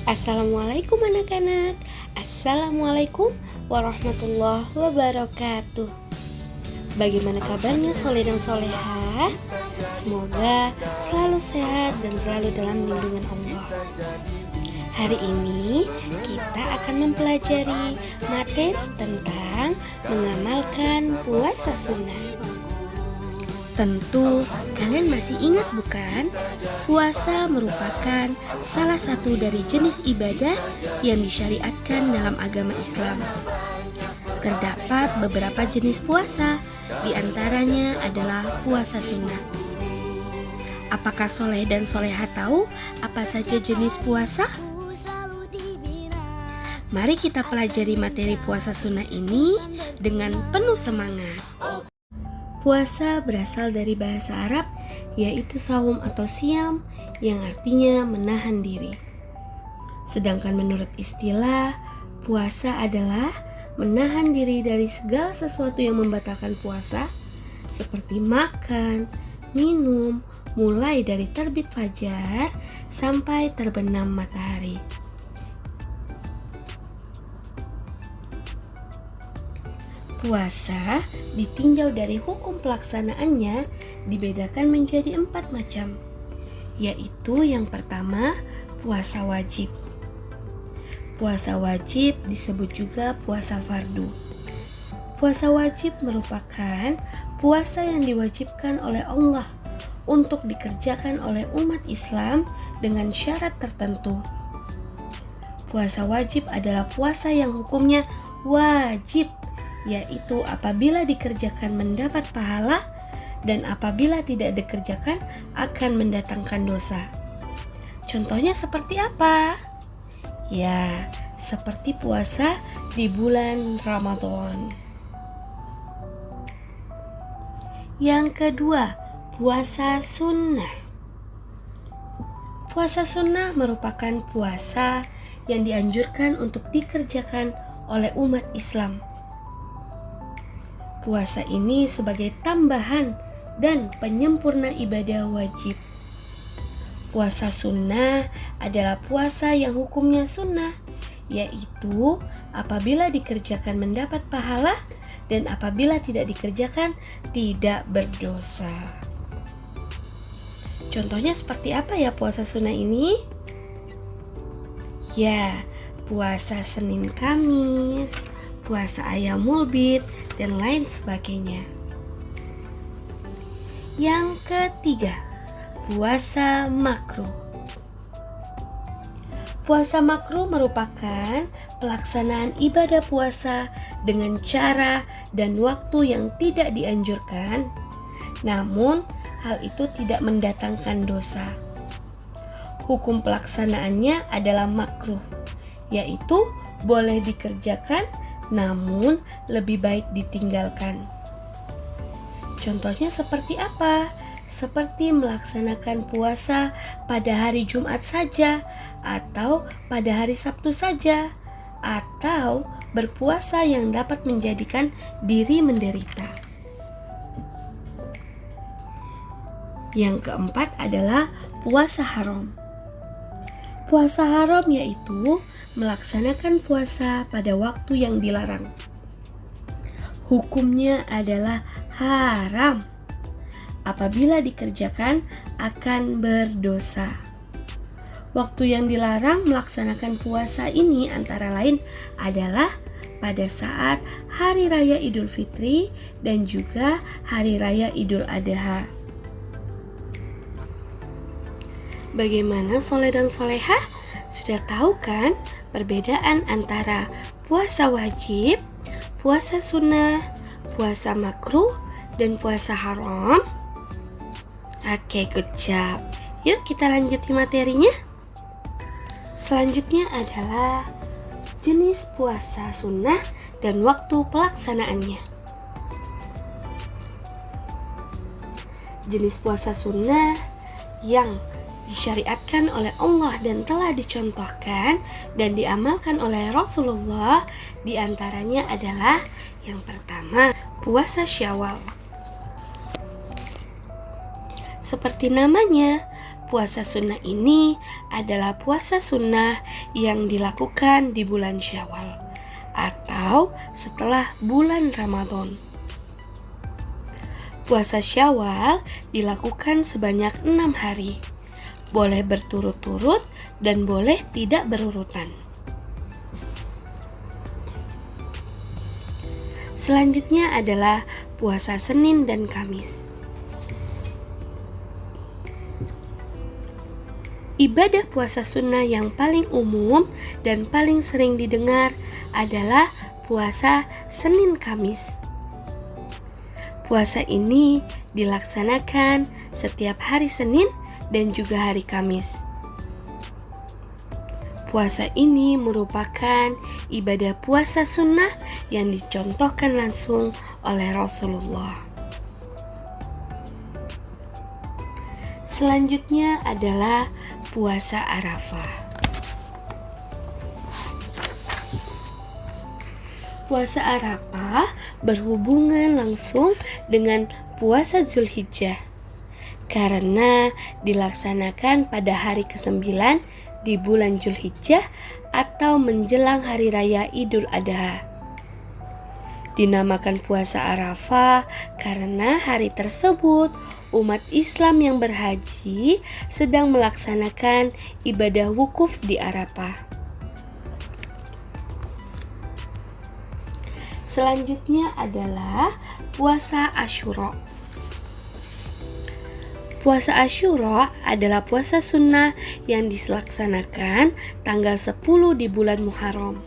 Assalamualaikum anak-anak. Assalamualaikum warahmatullahi wabarakatuh. Bagaimana kabarnya soleh dan soleha? Semoga selalu sehat dan selalu dalam lindungan Allah. Hari ini kita akan mempelajari materi tentang mengamalkan puasa sunnah. Tentu kalian masih ingat bukan? Puasa merupakan salah satu dari jenis ibadah yang disyariatkan dalam agama Islam. Terdapat beberapa jenis puasa, di antaranya adalah puasa sunnah. Apakah soleh dan soleha tahu apa saja jenis puasa? Mari kita pelajari materi puasa sunnah ini dengan penuh semangat. Puasa berasal dari bahasa Arab, yaitu saum atau siam, yang artinya menahan diri. Sedangkan menurut istilah, puasa adalah menahan diri dari segala sesuatu yang membatalkan puasa, seperti makan, minum, mulai dari terbit fajar sampai terbenam matahari. Puasa ditinjau dari hukum pelaksanaannya dibedakan menjadi 4 macam, yaitu yang pertama puasa wajib. Puasa wajib disebut juga puasa fardu. Puasa wajib merupakan puasa yang diwajibkan oleh Allah untuk dikerjakan oleh umat Islam dengan syarat tertentu. Puasa wajib adalah puasa yang hukumnya wajib, yaitu apabila dikerjakan mendapat pahala dan apabila tidak dikerjakan akan mendatangkan dosa. Contohnya seperti apa? Ya, seperti puasa di bulan Ramadan. Yang kedua, puasa sunnah. Puasa sunnah merupakan puasa yang dianjurkan untuk dikerjakan oleh umat Islam. Puasa ini sebagai tambahan dan penyempurna ibadah wajib. Puasa sunnah adalah puasa yang hukumnya sunnah, yaitu apabila dikerjakan mendapat pahala dan apabila tidak dikerjakan tidak berdosa. Contohnya seperti apa ya puasa sunnah ini? Ya, puasa Senin Kamis, puasa Ayyamul Bid, dan lain sebagainya. Yang ketiga, puasa makruh. Puasa makruh merupakan pelaksanaan ibadah puasa dengan cara dan waktu yang tidak dianjurkan, namun hal itu tidak mendatangkan dosa. Hukum pelaksanaannya adalah makruh, yaitu boleh dikerjakan namun lebih baik ditinggalkan. Contohnya seperti apa? Seperti melaksanakan puasa pada hari Jumat saja, atau pada hari Sabtu saja, atau berpuasa yang dapat menjadikan diri menderita. Yang keempat adalah puasa haram. Puasa haram yaitu melaksanakan puasa pada waktu yang dilarang. Hukumnya adalah haram. Apabila dikerjakan akan berdosa. Waktu yang dilarang melaksanakan puasa ini antara lain adalah pada saat Hari Raya Idul Fitri dan juga Hari Raya Idul Adha. Bagaimana soleh dan soleha? Sudah tahu kan perbedaan antara puasa wajib, puasa sunnah, puasa makruh, dan puasa haram? Oke, good job. Yuk kita lanjuti materinya. Selanjutnya adalah jenis puasa sunnah dan waktu pelaksanaannya. Jenis puasa sunnah yang disyariatkan oleh Allah dan telah dicontohkan dan diamalkan oleh Rasulullah diantaranya adalah yang pertama, puasa Syawal. Seperti namanya, puasa sunnah ini adalah puasa sunnah yang dilakukan di bulan Syawal atau setelah bulan Ramadan. Puasa Syawal dilakukan sebanyak 6 hari, boleh berturut-turut dan boleh tidak berurutan. Selanjutnya adalah puasa Senin dan Kamis. Ibadah puasa sunnah yang paling umum dan paling sering didengar adalah puasa Senin Kamis. Puasa ini dilaksanakan setiap hari Senin dan juga hari Kamis. Puasa ini merupakan ibadah puasa sunnah yang dicontohkan langsung oleh Rasulullah. Selanjutnya adalah puasa Arafah. Puasa Arafah berhubungan langsung dengan puasa Zulhijjah karena dilaksanakan pada hari ke-9 di bulan Zulhijjah atau menjelang hari raya Idul Adha. Dinamakan puasa Arafah karena hari tersebut umat Islam yang berhaji sedang melaksanakan ibadah wukuf di Arafah. Selanjutnya adalah puasa Asyura. Puasa Asyura adalah puasa sunnah yang dilaksanakan tanggal 10 di bulan Muharram.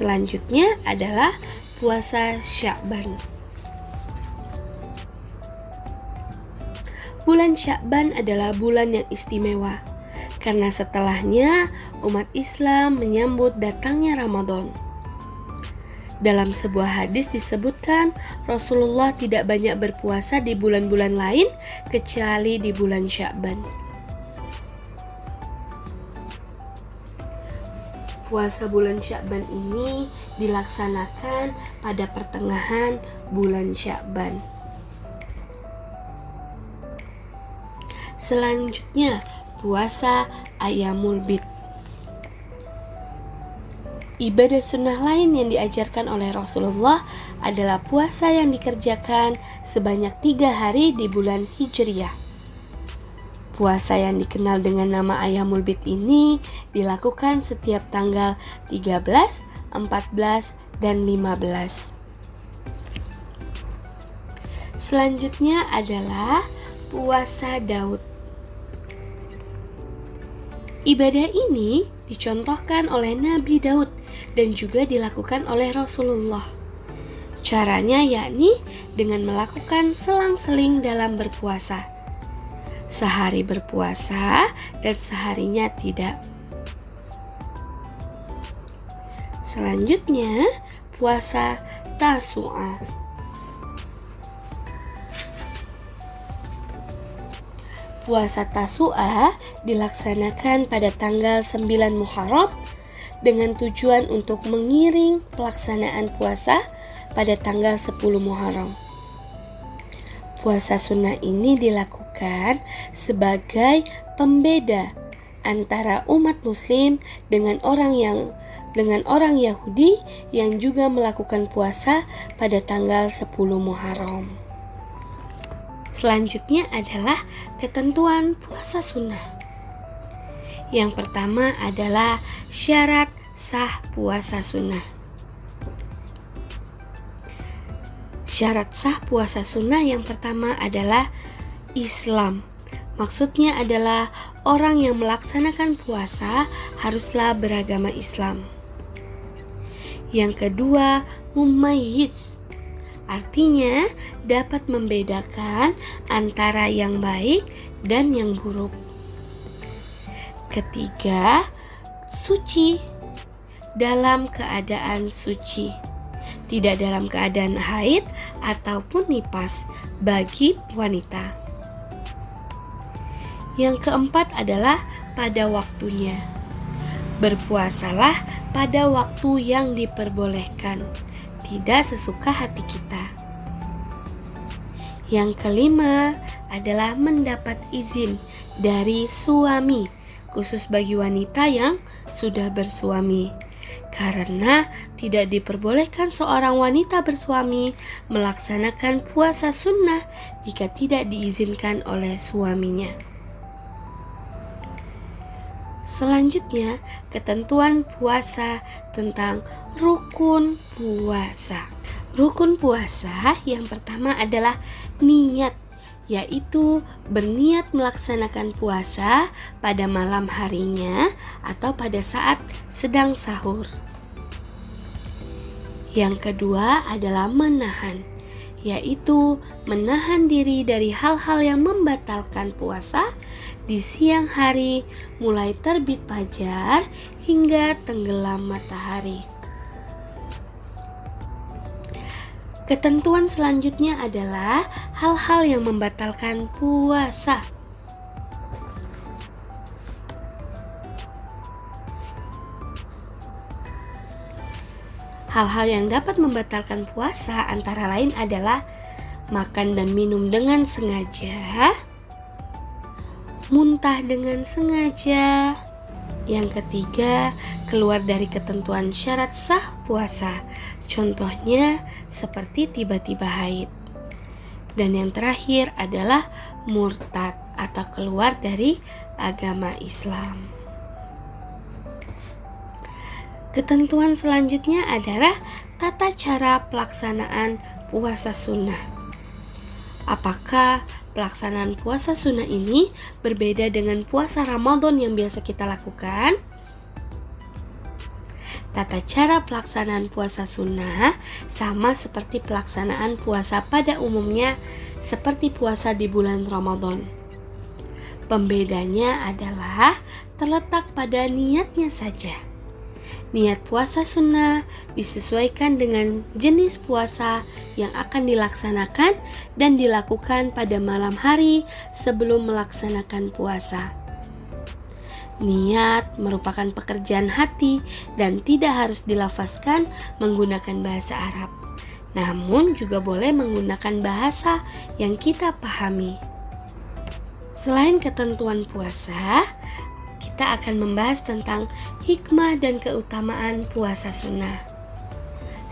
Selanjutnya adalah puasa Sya'ban. Bulan Sya'ban adalah bulan yang istimewa karena setelahnya umat Islam menyambut datangnya Ramadan. Dalam sebuah hadis disebutkan Rasulullah tidak banyak berpuasa di bulan-bulan lain kecuali di bulan Sya'ban. Puasa bulan Sya'ban ini dilaksanakan pada pertengahan bulan Sya'ban. Selanjutnya, puasa Ayyamul Bid. Ibadah sunnah lain yang diajarkan oleh Rasulullah adalah puasa yang dikerjakan sebanyak 3 hari di bulan Hijriyah. Puasa yang dikenal dengan nama Ayyamul Bid ini dilakukan setiap tanggal 13, 14, dan 15. Selanjutnya adalah puasa Daud. Ibadah ini dicontohkan oleh Nabi Daud dan juga dilakukan oleh Rasulullah. Caranya yakni dengan melakukan selang-seling dalam berpuasa. Sehari berpuasa dan seharinya tidak. Selanjutnya, puasa Tasu'a. Puasa Tasu'a dilaksanakan pada tanggal 9 Muharram dengan tujuan untuk mengiring pelaksanaan puasa pada tanggal 10 Muharram. Puasa sunnah ini dilakukan sebagai pembeda antara umat muslim dengan orang Yahudi yang juga melakukan puasa pada tanggal 10 Muharram. Selanjutnya adalah ketentuan puasa sunnah. Yang pertama adalah syarat sah puasa sunnah. Syarat sah puasa sunnah yang pertama adalah Islam. Maksudnya adalah orang yang melaksanakan puasa haruslah beragama Islam. Yang kedua, mumayyiz. Artinya dapat membedakan antara yang baik dan yang buruk. Ketiga, suci. Dalam keadaan suci, tidak dalam keadaan haid ataupun nifas bagi wanita. Yang keempat adalah pada waktunya. Berpuasalah pada waktu yang diperbolehkan, tidak sesuka hati kita. Yang kelima adalah mendapat izin dari suami, khusus bagi wanita yang sudah bersuami. Karena tidak diperbolehkan seorang wanita bersuami melaksanakan puasa sunnah jika tidak diizinkan oleh suaminya. Selanjutnya, ketentuan puasa tentang rukun puasa. Rukun puasa yang pertama adalah niat, yaitu berniat melaksanakan puasa pada malam harinya atau pada saat sedang sahur. Yang kedua adalah menahan, yaitu menahan diri dari hal-hal yang membatalkan puasa di siang hari mulai terbit fajar hingga tenggelam matahari. Ketentuan selanjutnya adalah hal-hal yang membatalkan puasa. Hal-hal yang dapat membatalkan puasa antara lain adalah makan dan minum dengan sengaja, muntah dengan sengaja. Yang ketiga, keluar dari ketentuan syarat sah puasa. Contohnya seperti tiba-tiba haid. Dan yang terakhir adalah murtad atau keluar dari agama Islam. Ketentuan selanjutnya adalah tata cara pelaksanaan puasa sunnah. Apakah pelaksanaan puasa sunnah ini berbeda dengan puasa Ramadan yang biasa kita lakukan? Tata cara pelaksanaan puasa sunnah sama seperti pelaksanaan puasa pada umumnya seperti puasa di bulan Ramadan. Pembedanya adalah terletak pada niatnya saja. Niat puasa sunnah disesuaikan dengan jenis puasa yang akan dilaksanakan dan dilakukan pada malam hari sebelum melaksanakan puasa. Niat merupakan pekerjaan hati dan tidak harus dilafazkan menggunakan bahasa Arab. Namun juga boleh menggunakan bahasa yang kita pahami. Selain ketentuan puasa, kita akan membahas tentang hikmah dan keutamaan puasa sunnah.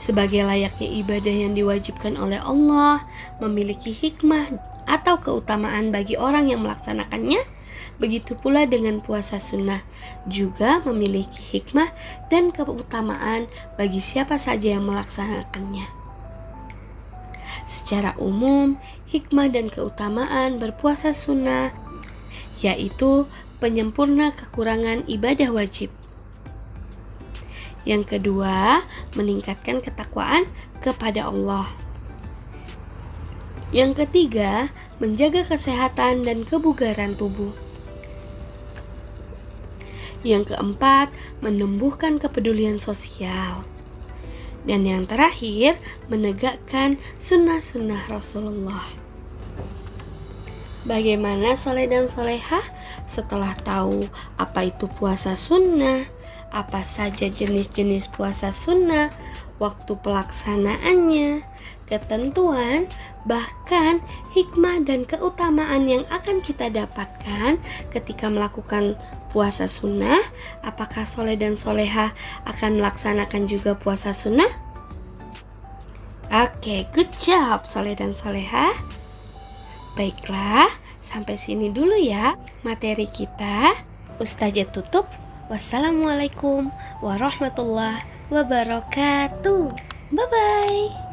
Sebagai layaknya ibadah yang diwajibkan oleh Allah, memiliki hikmah atau keutamaan bagi orang yang melaksanakannya, begitu pula dengan puasa sunnah juga memiliki hikmah dan keutamaan bagi siapa saja yang melaksanakannya. Secara umum, hikmah dan keutamaan berpuasa sunnah yaitu penyempurna kekurangan ibadah wajib. Yang kedua, meningkatkan ketakwaan kepada Allah. Yang ketiga, menjaga kesehatan dan kebugaran tubuh. Yang keempat, menumbuhkan kepedulian sosial. Dan yang terakhir, menegakkan sunnah-sunnah Rasulullah. Bagaimana soleh dan solehah setelah tahu apa itu puasa sunnah, apa saja jenis-jenis puasa sunnah, waktu pelaksanaannya, ketentuan, bahkan hikmah dan keutamaan yang akan kita dapatkan ketika melakukan puasa sunnah? Apakah soleh dan solehah akan melaksanakan juga puasa sunnah? Oke, good job soleh dan solehah. Baiklah, sampai sini dulu ya materi kita. Ustazah tutup. Wassalamualaikum warahmatullahi wabarakatuh. Bye-bye.